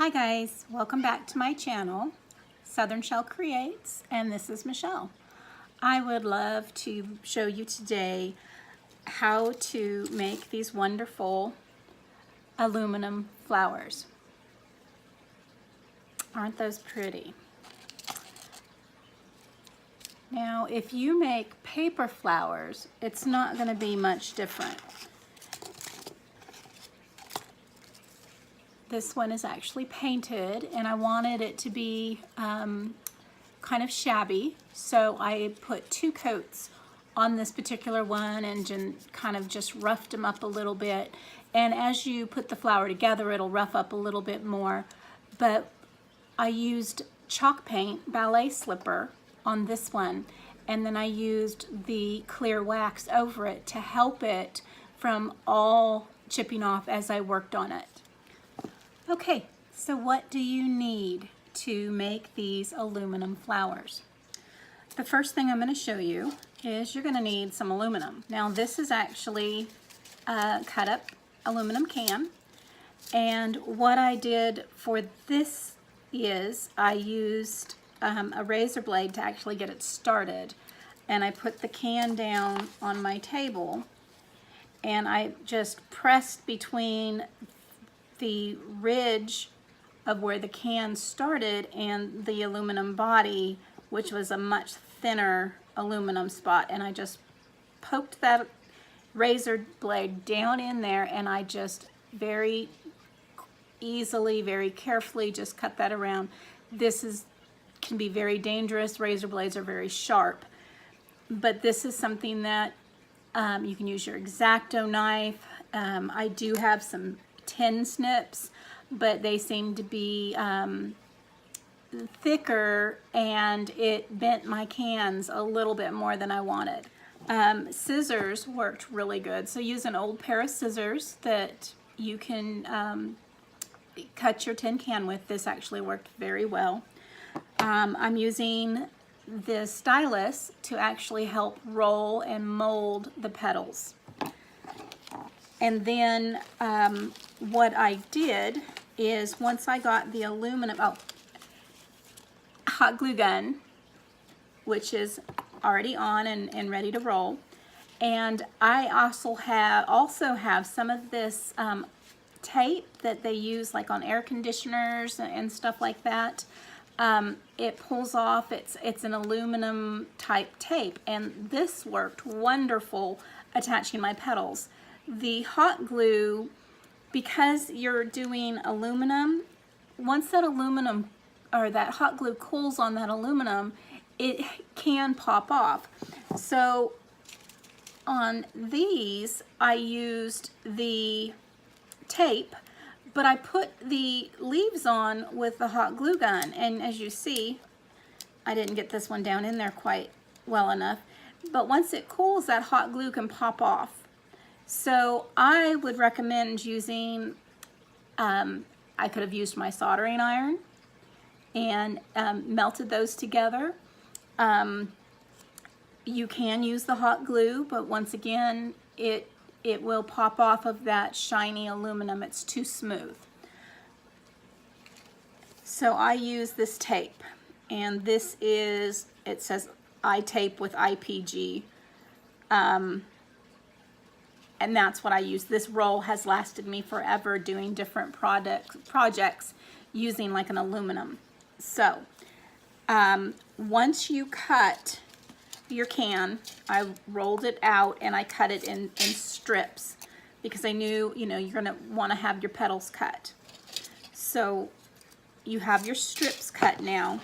Hi guys, welcome back to my channel, Southern Shell Creates, and this is Michelle. I would love to show you today how to make these wonderful aluminum flowers. Aren't those pretty? Now, if you make paper flowers, it's not going to be much different. This one is actually painted, and I wanted it to be kind of shabby, so I put 2 coats on this particular one and kind of just roughed them up a little bit. And as you put the flower together, it'll rough up a little bit more. But I used chalk paint, ballet slipper, on this one, and then I used the clear wax over it to help it from all chipping off as I worked on it. Okay, so what do you need to make these aluminum flowers? The first thing I'm going to show you is you're going to need some aluminum. Now this is actually a cut up aluminum can, and what I did for this is I used a razor blade to actually get it started, and I put the can down on my table and I just pressed between the ridge of where the can started and the aluminum body, which was a much thinner aluminum spot, and I just poked that razor blade down in there, and I just very easily, very carefully just cut that around. This can be very dangerous. Razor blades are very sharp, but this is something that you can use your X-Acto knife. I do have some tin snips, but they seem to be thicker, and it bent my cans a little bit more than I wanted. Scissors worked really good, so use an old pair of scissors that you can cut your tin can with. This actually worked very well. I'm using the stylus to actually help roll and mold the petals. And then what I did is, once I got the aluminum, hot glue gun, which is already on and ready to roll. And I also have some of this tape that they use like on air conditioners and stuff like that. It pulls off, it's an aluminum type tape, and this worked wonderful attaching my petals. The hot glue, because you're doing aluminum, once that aluminum or that hot glue cools on that aluminum, it can pop off. So on these, I used the tape, but I put the leaves on with the hot glue gun, and as you see, I didn't get this one down in there quite well enough, but once it cools, that hot glue can pop off. So I would recommend using, I could have used my soldering iron and melted those together. You can use the hot glue, but once again, it will pop off of that shiny aluminum. It's too smooth. So I use this tape, and this is, it says I tape with IPG. And that's what I use. This roll has lasted me forever doing different projects using like an aluminum. So once you cut your can, I rolled it out and I cut it in strips, because I knew, you're gonna wanna have your petals cut. So you have your strips cut now,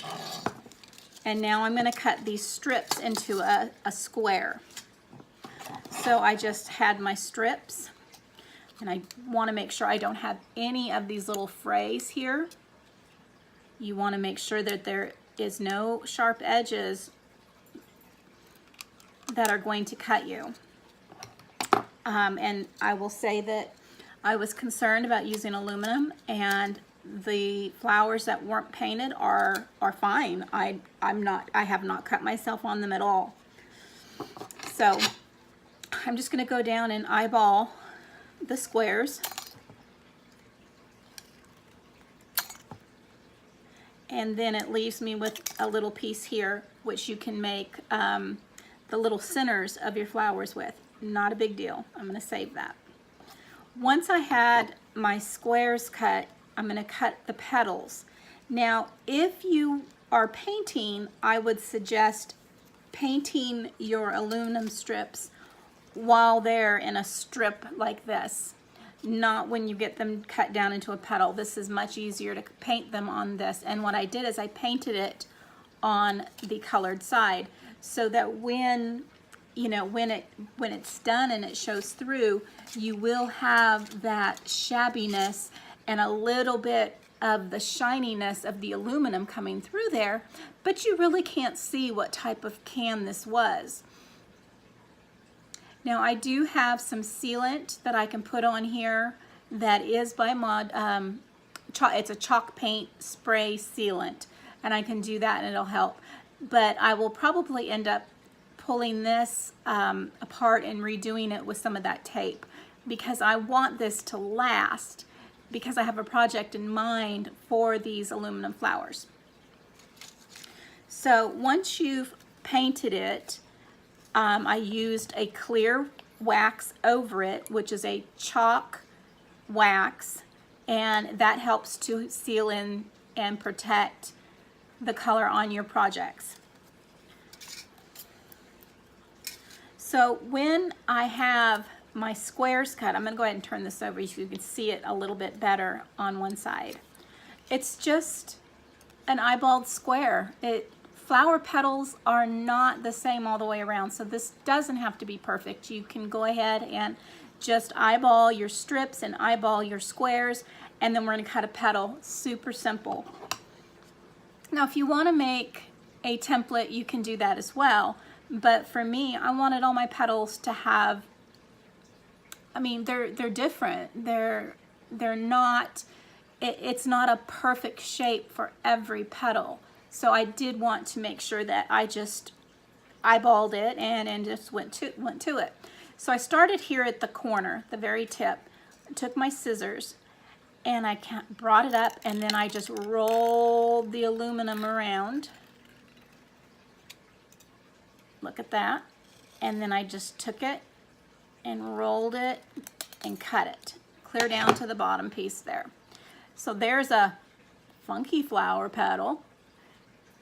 and now I'm gonna cut these strips into a square. So I just had my strips, and I want to make sure I don't have any of these little frays here. You want to make sure that there is no sharp edges that are going to cut you. And I will say that I was concerned about using aluminum, and the flowers that weren't painted are fine. I have not cut myself on them at all. So I'm just going to go down and eyeball the squares. And then it leaves me with a little piece here, which you can make the little centers of your flowers with. Not a big deal. I'm going to save that. Once I had my squares cut, I'm going to cut the petals. Now, if you are painting, I would suggest painting your aluminum strips while they're in a strip like this, not when you get them cut down into a petal. This is much easier to paint them on this. And what I did is I painted it on the colored side so that when it's done and it shows through, you will have that shabbiness and a little bit of the shininess of the aluminum coming through there, but you really can't see what type of can this was. Now I do have some sealant that I can put on here that is by Mod, it's a chalk paint spray sealant, and I can do that and it'll help. But I will probably end up pulling this apart and redoing it with some of that tape, because I want this to last, because I have a project in mind for these aluminum flowers. So once you've painted it, I used a clear wax over it, which is a chalk wax, and that helps to seal in and protect the color on your projects. So when I have my squares cut, I'm going to go ahead and turn this over so you can see it a little bit better on one side. It's just an eyeballed square. Flower petals are not the same all the way around, so this doesn't have to be perfect. You can go ahead and just eyeball your strips and eyeball your squares, and then we're going to cut a petal. Super simple. Now if you want to make a template, you can do that as well. But for me, I wanted all my petals to have, I mean, they're different. They're not, it's not a perfect shape for every petal. So I did want to make sure that I just eyeballed it and just went to it. So I started here at the corner, the very tip. I took my scissors and I brought it up, and then I just rolled the aluminum around. Look at that. And then I just took it and rolled it and cut it clear down to the bottom piece there. So there's a funky flower petal.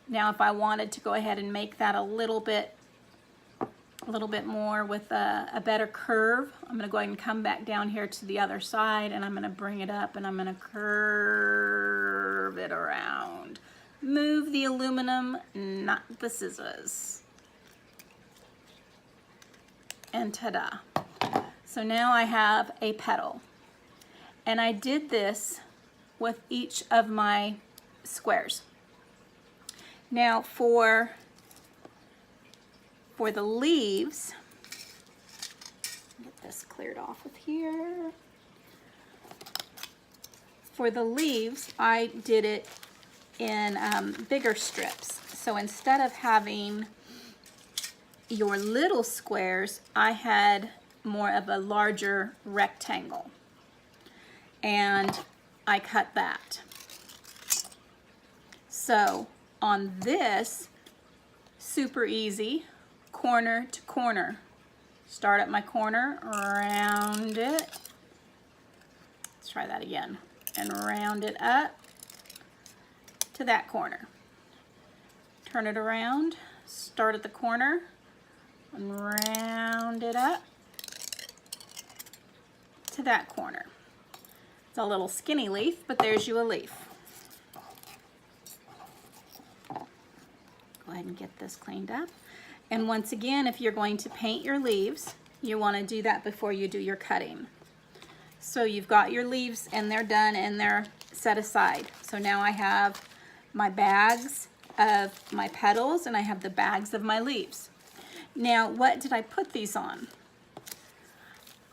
Now if I wanted to go ahead and make that a little bit more with a better curve, I'm going to go ahead and come back down here to the other side, and I'm going to bring it up and I'm going to curve it around. Move the aluminum, not the scissors. And ta-da. So now I have a petal. And I did this with each of my squares. Now for the leaves, get this cleared off of here. For the leaves, I did it in bigger strips. So instead of having your little squares, I had more of a larger rectangle, and I cut that. So on this, super easy, corner to corner. Start at my corner, round it. Let's try that again. And round it up to that corner. Turn it around, start at the corner, and round it up to that corner. It's a little skinny leaf, but there's you a leaf. Go ahead and get this cleaned up. And once again, if you're going to paint your leaves, you want to do that before you do your cutting. So you've got your leaves and they're done and they're set aside. So now I have my bags of my petals and I have the bags of my leaves. Now, what did I put these on?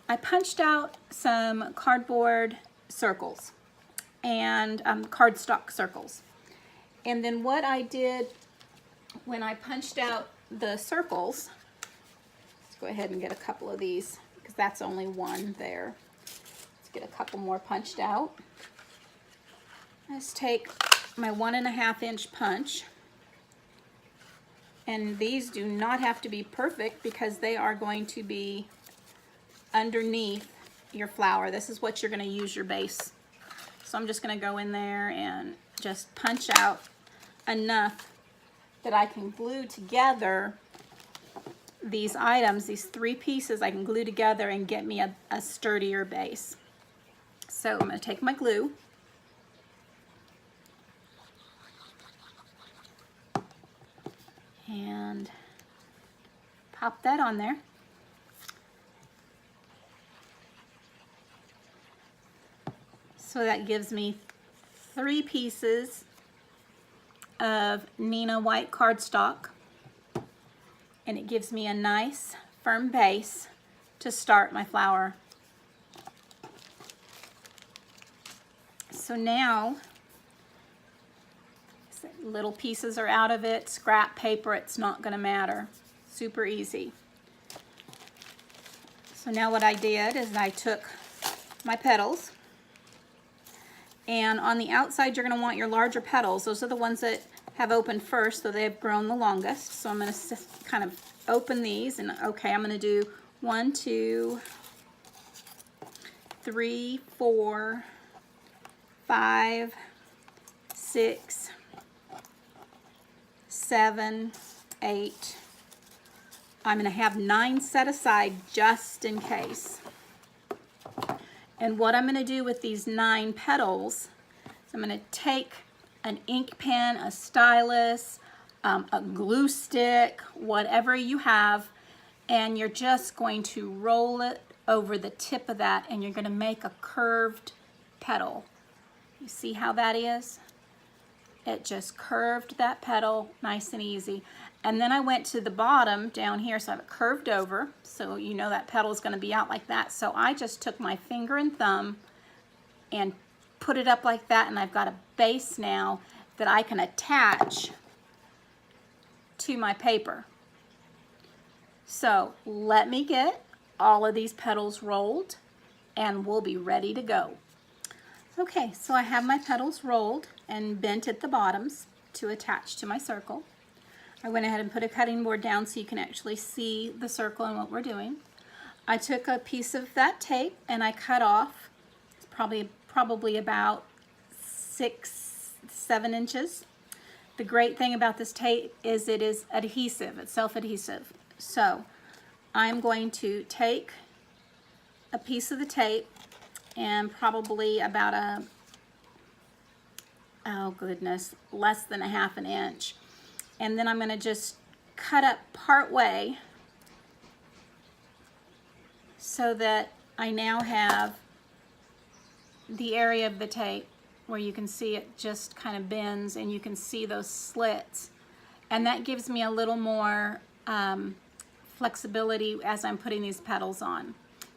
I punched out some cardboard circles and cardstock circles. And then what I did when I punched out the circles, let's go ahead and get a couple of these because that's only one there. Let's get a couple more punched out. Let's take my 1.5 inch punch. And these do not have to be perfect because they are going to be underneath your flower. This is what you're going to use your base. So I'm just going to go in there and just punch out enough that I can glue together these items, these 3 pieces I can glue together and get me a sturdier base. So I'm going to take my glue and pop that on there. So that gives me 3 pieces of Neenah white cardstock, and it gives me a nice firm base to start my flower. So now, little pieces are out of it, scrap paper, it's not going to matter. Super easy. So now what I did is I took my petals, and on the outside you're going to want your larger petals. Those are the ones that have opened first, so they've grown the longest. So I'm going to kind of open these, and okay, I'm going to do 1, 2, 3, 4, 5, 6, 7, 8. I'm going to have 9 set aside just in case. And what I'm going to do with these 9 petals is I'm going to take an ink pen, a stylus, a glue stick, whatever you have, and you're just going to roll it over the tip of that, and you're going to make a curved petal. You see how that is? It just curved that petal, nice and easy. And then I went to the bottom down here, so I have it curved over, so you know that petal is going to be out like that. So I just took my finger and thumb and put it up like that, and I've got a base now that I can attach to my paper. So let me get all of these petals rolled and we'll be ready to go. Okay, so I have my petals rolled and bent at the bottoms to attach to my circle. I went ahead and put a cutting board down so you can actually see the circle and what we're doing. I took a piece of that tape and I cut off probably about 6, 7 inches. The great thing about this tape is it is adhesive, it's self-adhesive. So I'm going to take a piece of the tape and probably about oh goodness, less than 1/2 inch. And then I'm going to just cut up part way so that I now have the area of the tape where you can see it just kind of bends and you can see those slits. And that gives me a little more flexibility as I'm putting these petals on.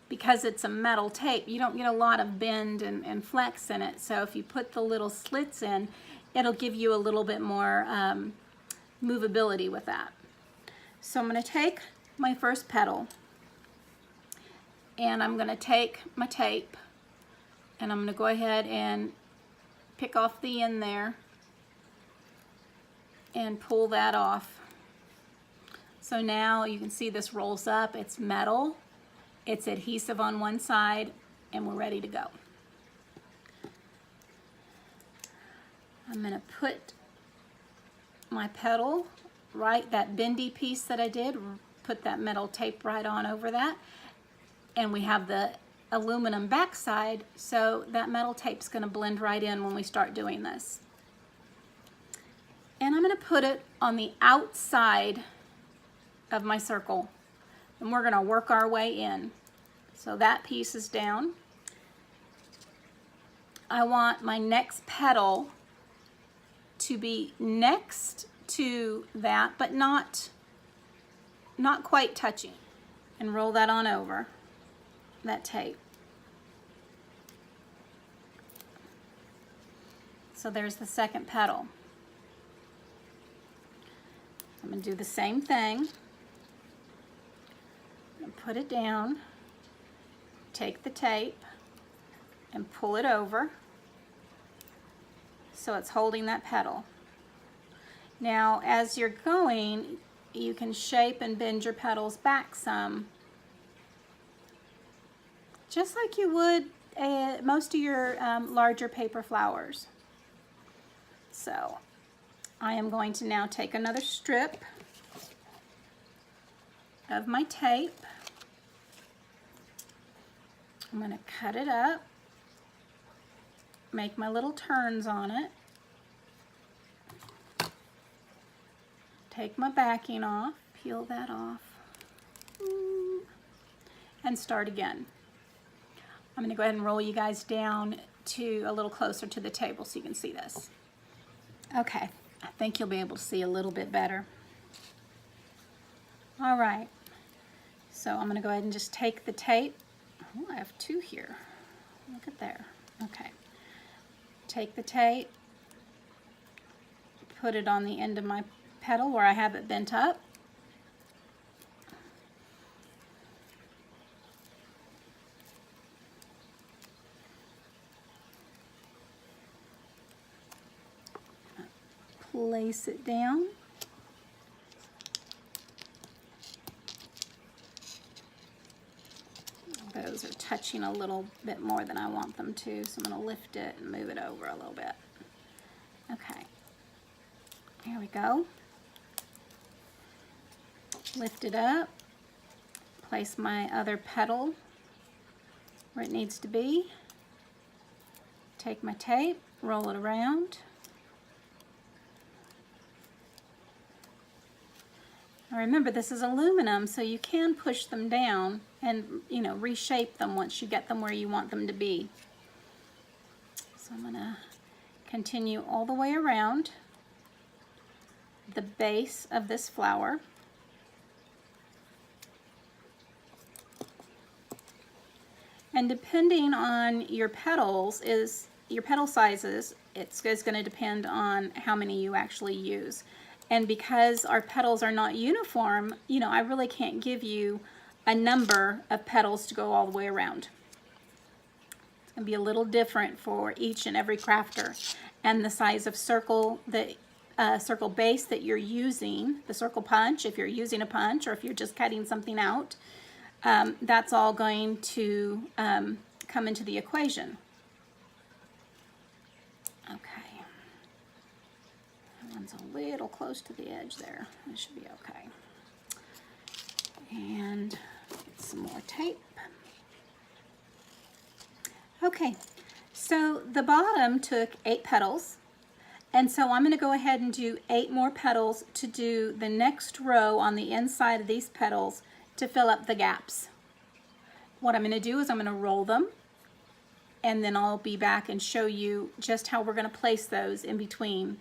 Because it's a metal tape, you don't get a lot of bend and flex in it. So if you put the little slits in, it'll give you a little bit more movability with that. So I'm going to take my first petal and I'm going to take my tape and I'm going to go ahead and pick off the end there and pull that off. So now you can see this rolls up, it's metal. It's adhesive on one side, and we're ready to go. I'm going to put my petal right, that bendy piece that I did, put that metal tape right on over that. And we have the aluminum backside, so that metal tape's going to blend right in when we start doing this. And I'm going to put it on the outside of my circle. And we're going to work our way in. So that piece is down. I want my next petal to be next to that, but not quite touching. And roll that on over, that tape. So there's the second petal. I'm going to do the same thing. Put it down, take the tape and pull it over so it's holding that petal. Now, as you're going, you can shape and bend your petals back some, just like you would most of your larger paper flowers. So I am going to now take another strip of my tape. I'm going to cut it up, make my little turns on it, take my backing off, peel that off, and start again. I'm going to go ahead and roll you guys down to a little closer to the table so you can see this. Okay, I think you'll be able to see a little bit better. All right, so I'm going to go ahead and just take the tape. Oh, I have two here. Look at there. Okay, take the tape, put it on the end of my petal where I have it bent up. Place it down. Those are touching a little bit more than I want them to, so I'm going to lift it and move it over a little bit. Okay, here we go. Lift it up, place my other petal where it needs to be, take my tape, roll it around. Now remember, this is aluminum, so you can push them down and, you know, reshape them once you get them where you want them to be. So I'm going to continue all the way around the base of this flower. And depending on your petals, your petal sizes, it's going to depend on how many you actually use. And because our petals are not uniform, you know, I really can't give you a number of petals to go all the way around. It's going to be a little different for each and every crafter. And the size of circle, the circle base that you're using, the circle punch, if you're using a punch or if you're just cutting something out, that's all going to come into the equation. Okay. That one's a little close to the edge there. It should be okay. And get some more tape. Okay, so the bottom took 8 petals, and so I'm going to go ahead and do 8 more petals to do the next row on the inside of these petals to fill up the gaps. What I'm going to do is I'm going to roll them, and then I'll be back and show you just how we're going to place those in between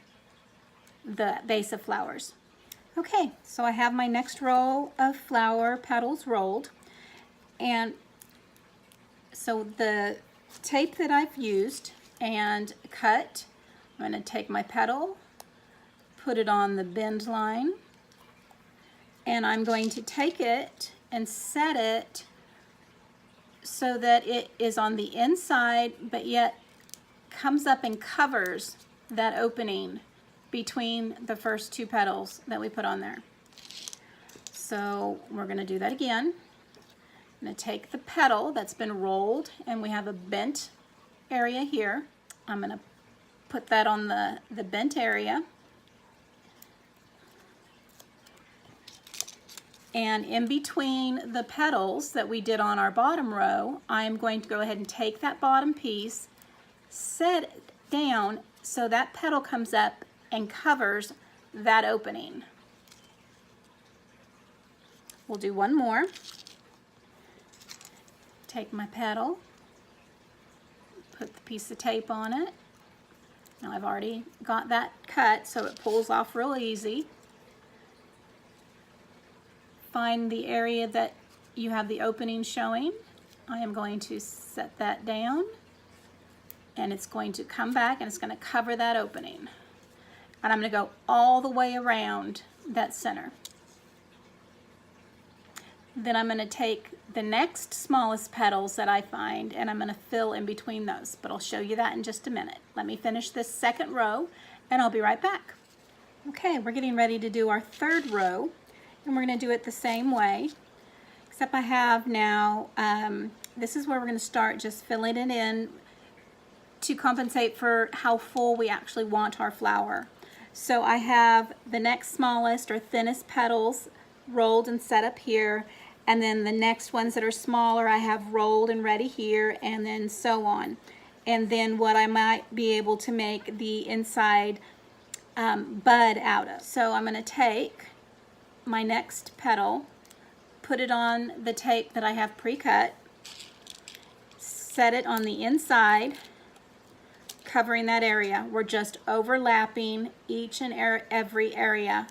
the base of flowers. Okay, so I have my next row of flower petals rolled, and so the tape that I've used and cut, I'm going to take my petal, put it on the bend line, and I'm going to take it and set it so that it is on the inside but yet comes up and covers that opening between the first 2 petals that we put on there. So we're going to do that again. I'm going to take the petal that's been rolled and we have a bent area here. I'm going to put that on the bent area. And in between the petals that we did on our bottom row, I'm going to go ahead and take that bottom piece, set it down so that petal comes up and covers that opening. We'll do one more. Take my petal, put the piece of tape on it. Now I've already got that cut so it pulls off real easy. Find the area that you have the opening showing. I am going to set that down, and it's going to come back and it's going to cover that opening. And I'm going to go all the way around that center. then I'm going to take the next smallest petals that I find and I'm going to fill in between those, but I'll show you that in just a minute. Let me finish this second row and I'll be right back. Okay, we're getting ready to do our third row, and we're going to do it the same way, except I have now, this is where we're going to start just filling it in to compensate for how full we actually want our flower. So I have the next smallest or thinnest petals rolled and set up here, and then the next ones that are smaller I have rolled and ready here, and then so on. And then what I might be able to make the inside bud out of. So I'm going to take my next petal, put it on the tape that I have pre-cut, set it on the inside, covering that area. We're just overlapping each and every area.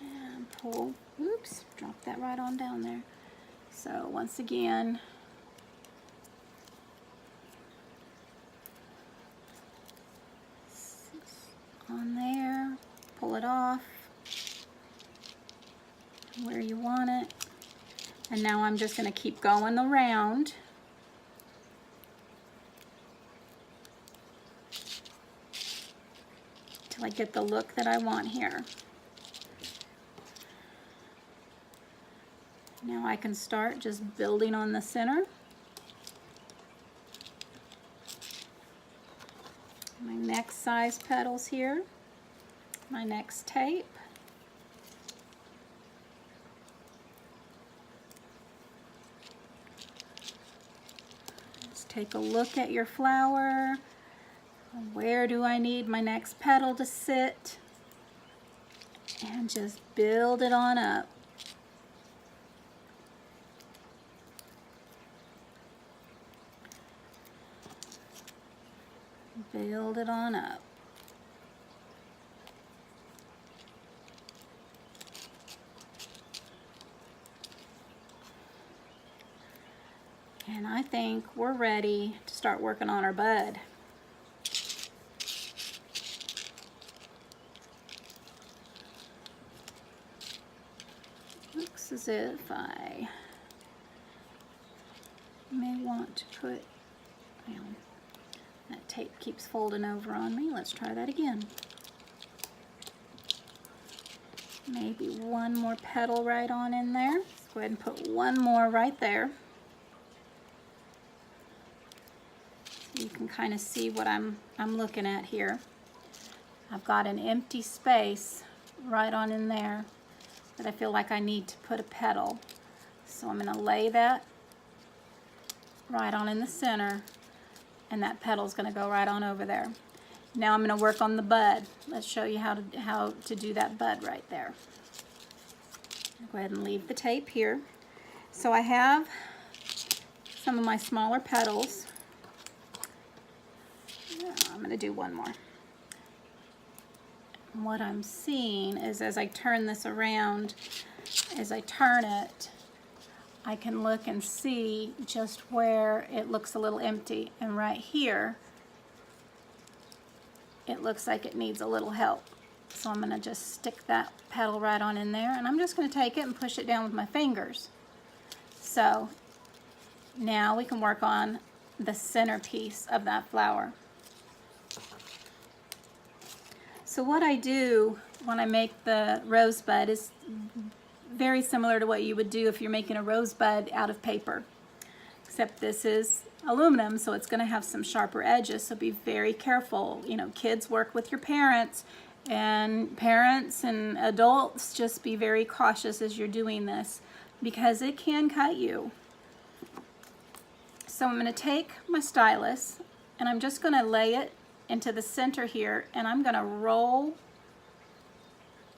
And pull, oops, drop that right on down there. So once again, on there, pull it off where you want it, and now I'm just going to keep going around till I get the look that I want here. Now I can start just building on the center. My next size petals here, my next tape. Just take a look at your flower. Where do I need my next petal to sit? And just build it on up. Build it on up. And I think we're ready to start working on our bud. Looks as if I may want to put, well, that tape keeps folding over on me. Let's try that again. Maybe one more petal right on in there. Let's go ahead and put one more right there. So you can kind of see what I'm looking at here. I've got an empty space right on in there that I feel like I need to put a petal. So I'm going to lay that right on in the center, and that petal is going to go right on over there. Now I'm going to work on the bud. Let's show you how to do that bud right there. I'll go ahead and leave the tape here. So I have some of my smaller petals. I'm going to do one more. And what I'm seeing is as I turn this around, as I turn it, I can look and see just where it looks a little empty. And right here, it looks like it needs a little help. So I'm going to just stick that petal right on in there, and I'm just going to take it and push it down with my fingers. So now we can work on the centerpiece of that flower. So what I do when I make the rosebud is very similar to what you would do if you're making a rosebud out of paper, except this is aluminum, so it's going to have some sharper edges, so be very careful. You know, kids, work with your parents, and parents and adults, just be very cautious as you're doing this because it can cut you. So I'm going to take my stylus and I'm just going to lay it into the center here, and I'm going to roll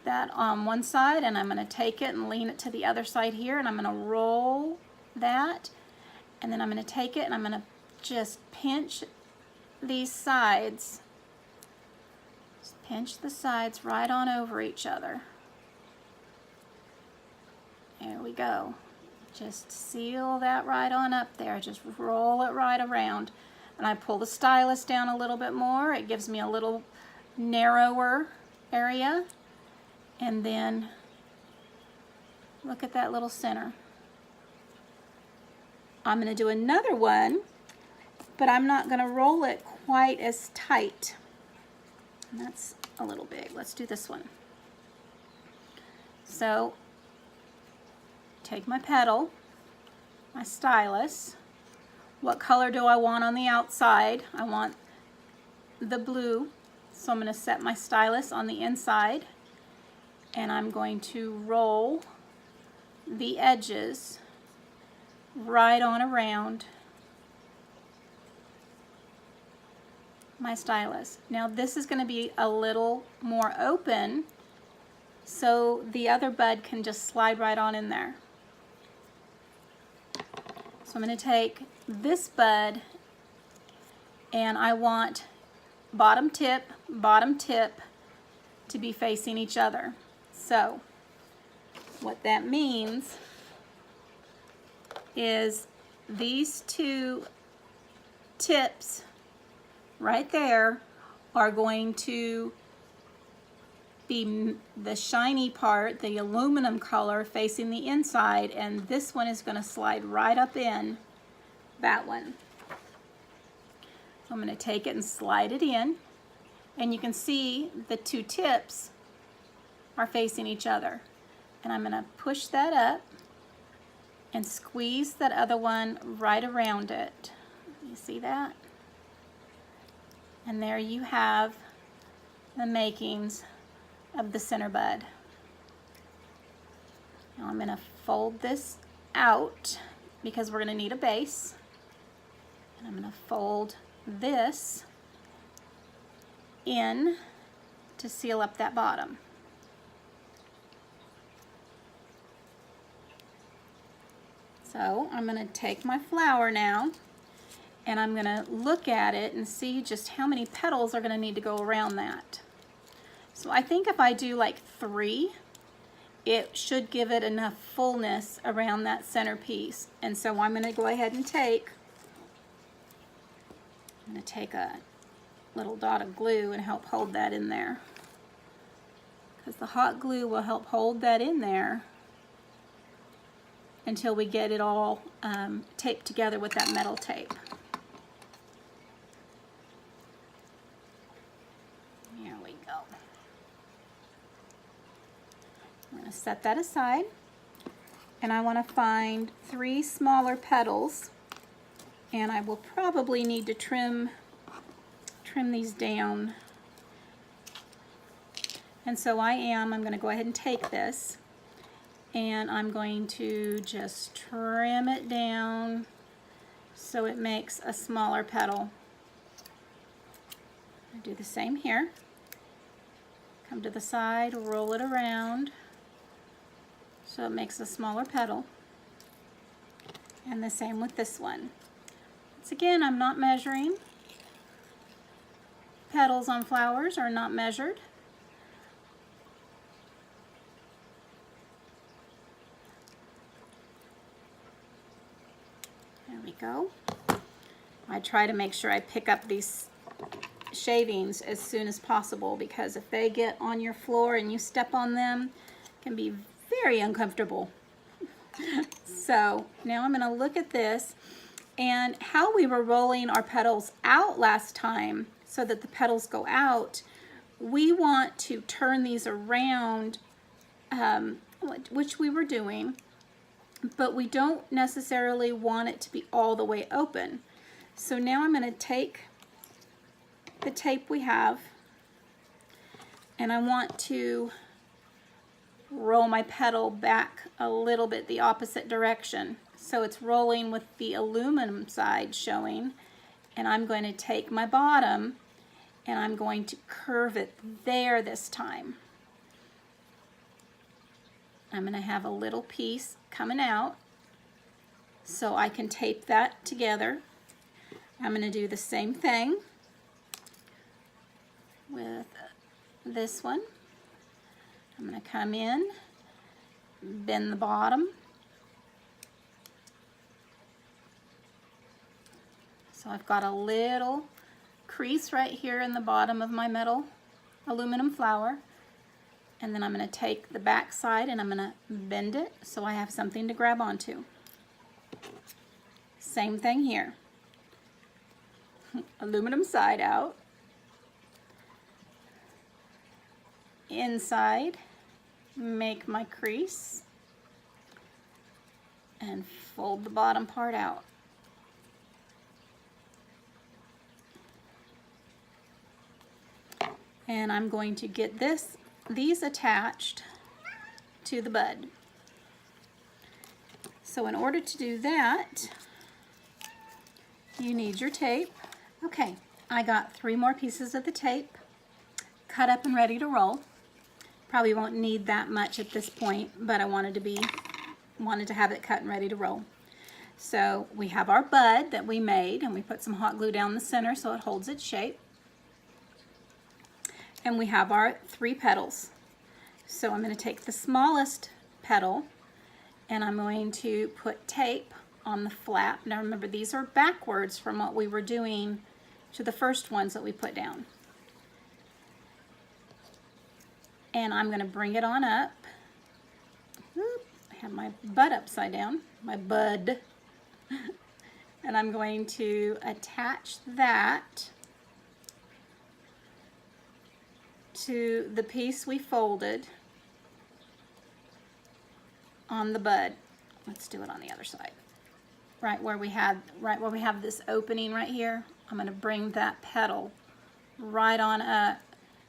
that on one side, and I'm going to take it and lean it to the other side here, and I'm going to roll that, and then I'm going to take it and I'm going to just pinch these sides. Just pinch the sides right on over each other. There we go. Just seal that right on up there. Just roll it right around. And I pull the stylus down a little bit more. It gives me a little narrower area, and then look at that little center. I'm going to do another one, but I'm not going to roll it quite as tight. And that's a little big. Let's do this one. So take my petal, my stylus. What color do I want on the outside? I want the blue. So I'm going to set my stylus on the inside, and I'm going to roll the edges right on around my stylus. Now this is going to be a little more open, so the other bud can just slide right on in there. So I'm going to take this bud, and I want bottom tip to be facing each other. So what that means is these two tips right there are going to be the shiny part, the aluminum color facing the inside, and this one is going to slide right up in that one. So I'm going to take it and slide it in, and you can see the two tips are facing each other. And I'm going to push that up and squeeze that other one right around it. You see that? And there you have the makings of the center bud. Now I'm going to fold this out because we're going to need a base. And I'm going to fold this in to seal up that bottom. So I'm going to take my flower now, and I'm going to look at it and see just how many petals are going to need to go around that. So I think if I do like 3, it should give it enough fullness around that centerpiece. And so I'm going to go ahead and take a little dot of glue and help hold that in there, because the hot glue will help hold that in there until we get it all taped together with that metal tape. Here we go. I'm going to set that aside, and I want to find 3 smaller petals, and I will probably need to trim these down. And so I'm going to go ahead and take this, and I'm going to just trim it down so it makes a smaller petal. I do the same here. Come to the side, roll it around so it makes a smaller petal. And the same with this one. Once again, I'm not measuring. Petals on flowers are not measured. There we go. I try to make sure I pick up these shavings as soon as possible, because if they get on your floor and you step on them, it can be very uncomfortable. So now I'm going to look at this and how we were rolling our petals out last time so that the petals go out. We want to turn these around, which we were doing, but we don't necessarily want it to be all the way open. So now I'm going to take the tape we have, and I want to roll my petal back a little bit the opposite direction. So it's rolling with the aluminum side showing, and I'm going to take my bottom and I'm going to curve it there this time. I'm going to have a little piece coming out so I can tape that together. I'm going to do the same thing with this one. I'm going to come in, bend the bottom. So I've got a little crease right here in the bottom of my metal aluminum flower. And then I'm going to take the back side and I'm going to bend it so I have something to grab onto. Same thing here. Aluminum side out. Inside, make my crease and fold the bottom part out. And I'm going to get these attached to the bud. So in order to do that, you need your tape. Okay, I got 3 more pieces of the tape cut up and ready to roll. Probably won't need that much at this point, but I wanted to have it cut and ready to roll. So we have our bud that we made, and we put some hot glue down the center so it holds its shape. And we have our 3 petals. So I'm going to take the smallest petal and I'm going to put tape on the flap. Now remember, these are backwards from what we were doing to the first ones that we put down. And I'm going to bring it on up. Whoop, I have my bud upside down, my bud. And I'm going to attach that to the piece we folded on the bud. Let's do it on the other side. Right where we have this opening right here, I'm going to bring that petal right on up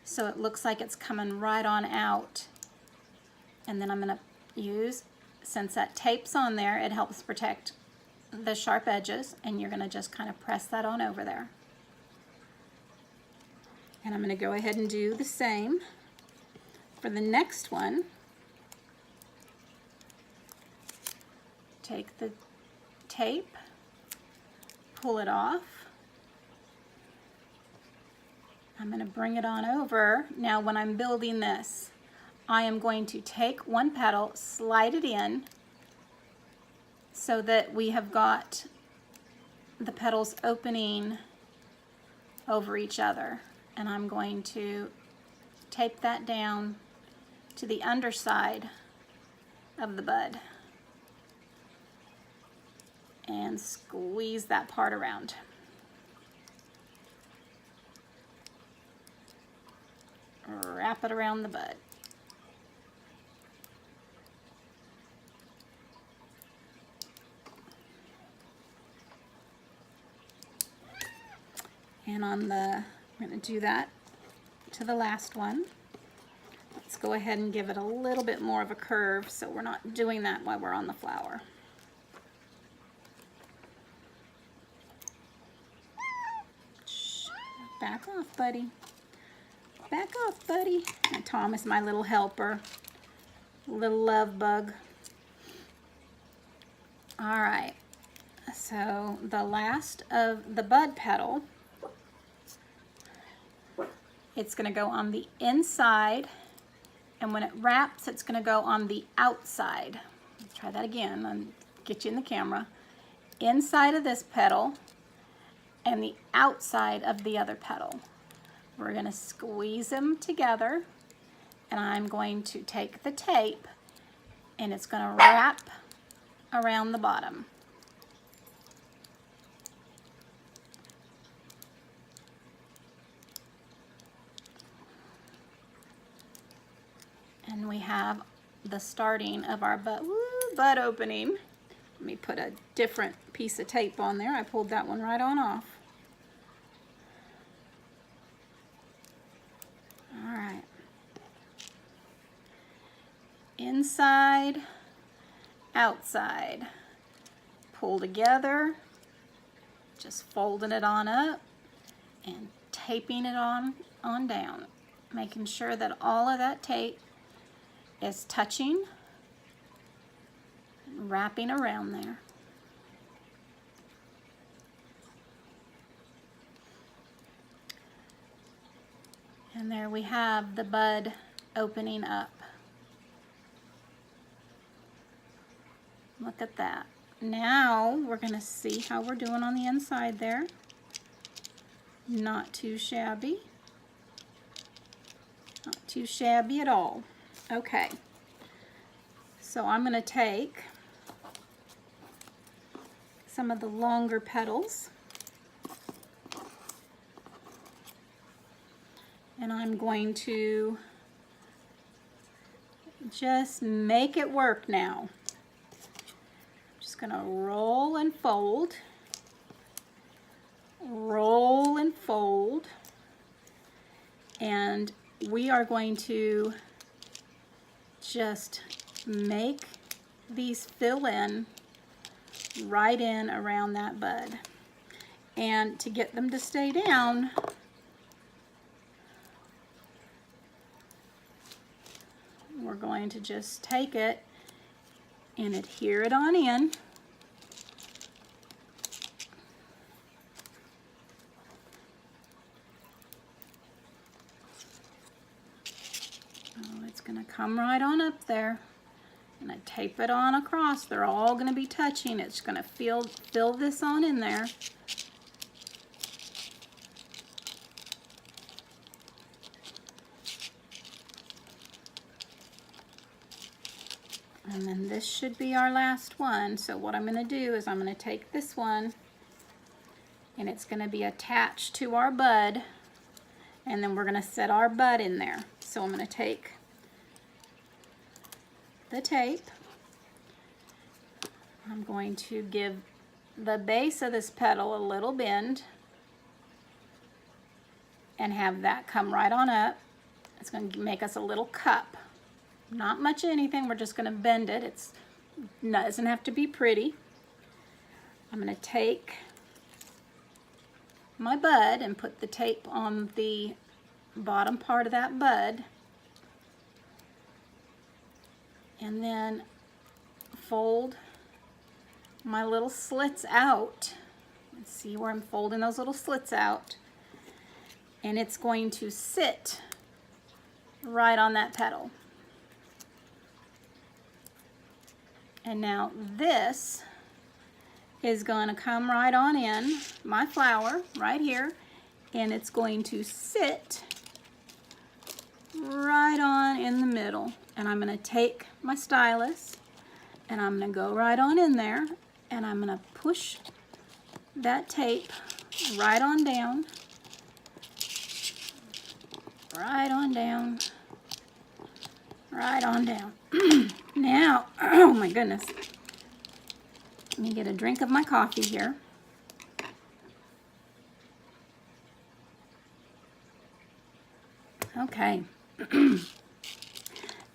so it looks like it's coming right on out. And then I'm going to use, since that tape's on there, it helps protect the sharp edges, and you're going to just kind of press that on over there. And I'm going to go ahead and do the same for the next one. Take the tape, pull it off. I'm going to bring it on over. Now when I'm building this, I am going to take one petal, slide it in so that we have got the petals opening over each other. And I'm going to tape that down to the underside of the bud and squeeze that part around. Wrap it around the bud. And I'm going to do that to the last one. Let's go ahead and give it a little bit more of a curve so we're not doing that while we're on the flower. Back off, buddy. Back off, buddy. And Tom is my little helper, little love bug. All right, so the last of the bud petal, it's going to go on the inside, and when it wraps, it's going to go on the outside. Let's try that again and get you in the camera. Inside of this petal and the outside of the other petal. We're going to squeeze them together, and I'm going to take the tape and it's going to wrap around the bottom. And we have the starting of our bud opening. Let me put a different piece of tape on there. I pulled that one right on off. All right. Inside, outside. Pull together, just folding it on up and taping it on down. Making sure that all of that tape is touching and wrapping around there. And there we have the bud opening up. Look at that. Now we're going to see how we're doing on the inside there. Not too shabby. Not too shabby at all. Okay, so I'm going to take some of the longer petals and I'm going to just make it work now. Just going to roll and fold, and we are going to just make these fill in right in around that bud. And to get them to stay down, we're going to just take it and adhere it on in. Oh, it's going to come right on up there. And I tape it on across. They're all going to be touching. It's going to fill this on in there. And then this should be our last one. So what I'm going to do is I'm going to take this one and it's going to be attached to our bud, and then we're going to set our bud in there. So I'm going to take the tape. I'm going to give the base of this petal a little bend and have that come right on up. It's going to make us a little cup. Not much of anything, we're just going to bend it. It doesn't have to be pretty. I'm going to take my bud and put the tape on the bottom part of that bud, and then fold my little slits out. Let's see where I'm folding those little slits out, and it's going to sit right on that petal. And now this is going to come right on in, my flower right here, and it's going to sit right on in the middle. And I'm going to take my stylus and I'm going to go right on in there, and I'm going to push that tape right on down, right on down, right on down. Now, oh my goodness, let me get a drink of my coffee here. Okay.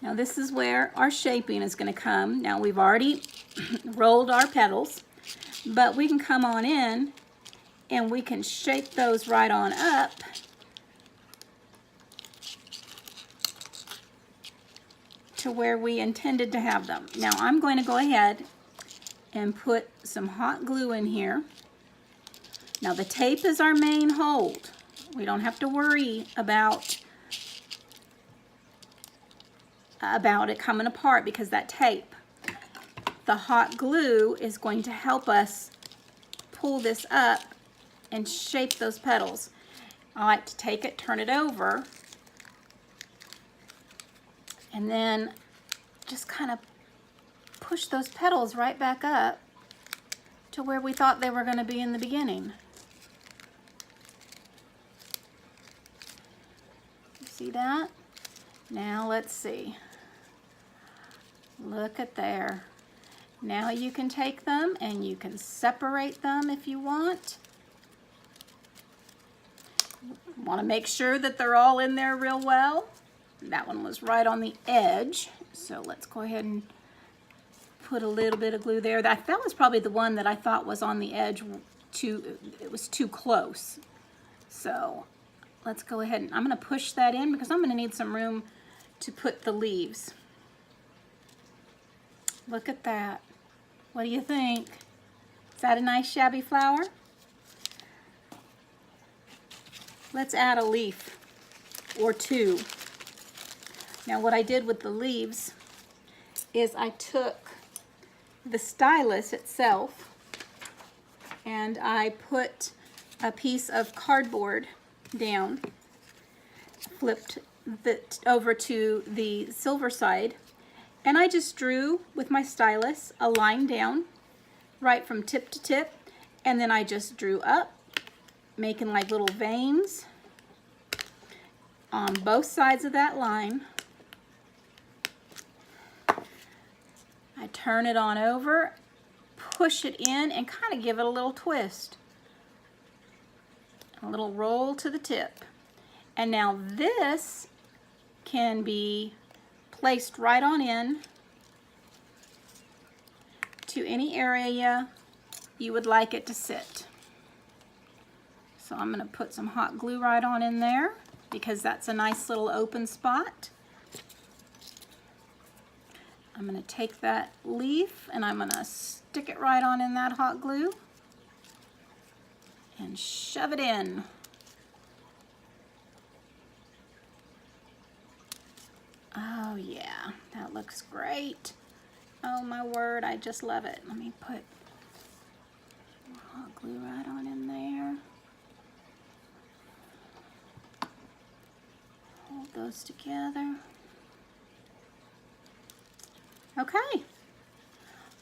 Now this is where our shaping is going to come. Now we've already rolled our petals, but we can come on in and we can shape those right on up to where we intended to have them. Now I'm going to go ahead and put some hot glue in here. Now the tape is our main hold. We don't have to worry about it coming apart because that tape. The hot glue is going to help us pull this up and shape those petals. I like to take it, turn it over, and then just kind of push those petals right back up to where we thought they were going to be in the beginning. You see that? Now let's see. Look at there. Now you can take them and you can separate them if you want. Want to make sure that they're all in there real well. That one was right on the edge, so let's go ahead and put a little bit of glue there. That was probably the one that I thought was on the edge it was too close. So let's go ahead and I'm going to push that in because I'm going to need some room to put the leaves. Look at that. What do you think? Is that a nice shabby flower? Let's add a leaf or two. Now what I did with the leaves is I took the stylus itself and I put a piece of cardboard down, flipped over to the silver side, and I just drew with my stylus a line down right from tip to tip, and then I just drew up, making like little veins on both sides of that line. I turn it on over, push it in, and kind of give it a little twist. A little roll to the tip. And now this can be placed right on in to any area you would like it to sit. So I'm going to put some hot glue right on in there because that's a nice little open spot. I'm going to take that leaf and I'm going to stick it right on in that hot glue and shove it in. Oh yeah, that looks great. Oh my word, I just love it. Let me put hot glue right on in there. Hold those together. Okay,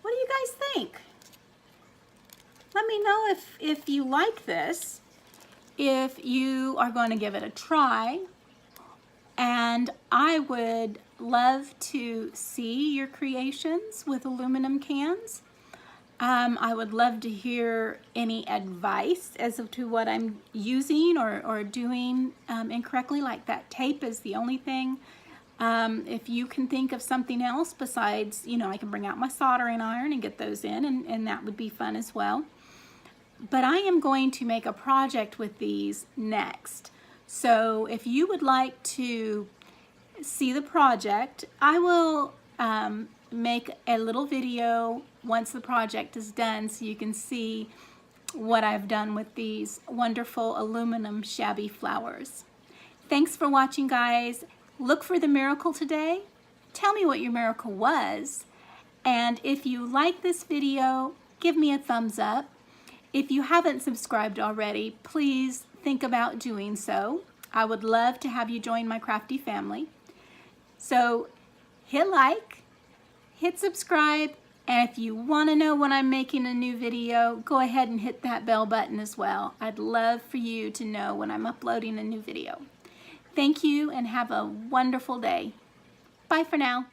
what do you guys think? Let me know if you like this, if you are going to give it a try. And I would love to see your creations with aluminum cans. I would love to hear any advice as to what I'm using or doing incorrectly, like that tape is the only thing. If you can think of something else besides, you know, I can bring out my soldering iron and get those in, and that would be fun as well. But I am going to make a project with these next. So if you would like to see the project, I will make a little video once the project is done so you can see what I've done with these wonderful aluminum shabby flowers. Thanks for watching, guys. Look for the miracle today. Tell me what your miracle was. And if you like this video, give me a thumbs up. If you haven't subscribed already, please think about doing so. I would love to have you join my crafty family. So hit like, hit subscribe, and if you want to know when I'm making a new video, go ahead and hit that bell button as well. I'd love for you to know when I'm uploading a new video. Thank you and have a wonderful day. Bye for now.